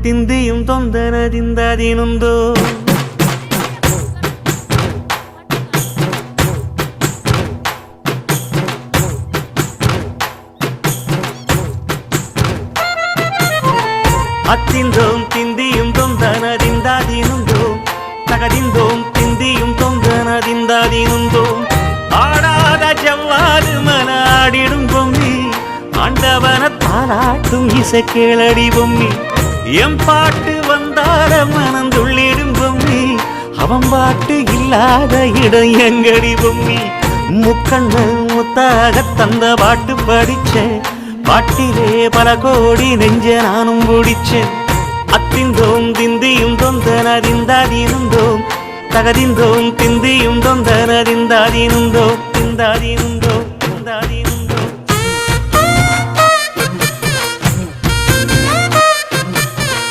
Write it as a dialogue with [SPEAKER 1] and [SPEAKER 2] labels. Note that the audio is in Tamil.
[SPEAKER 1] திந்தியும் தொந்தனதிந்ததினுந்தோ அத்திந்தோம் திந்தியும் தொந்தனதிந்ததினுந்தோம் தகதிந்தோம் திந்தியும் தொந்தனதிந்ததினுந்தோம் ஆடாத செவ்வாது மனாடிடும் பொம்மி ஆண்டவன தாளாட்டும் இசை கேளடி பொம்மி எம் பாட்டு வந்தார மனந்துள்ளிடும் பொம்மி அவன் பாட்டு இல்லாத இடம் எங்கடி பொம்மி முக்கண்ணல் முத்தாக தந்த பாட்டு படிச்சேன் பாட்டிலே பல கோடி நெஞ்ச நானும் பிடிச்சேன் அத்திந்தோம் திந்தியும் தொந்தனதிந்ததினுந்தோம் தகதிந்தோம் திந்தியும் தொந்தனதிந்ததினுந்தோம் திந்ததினுந்தோம்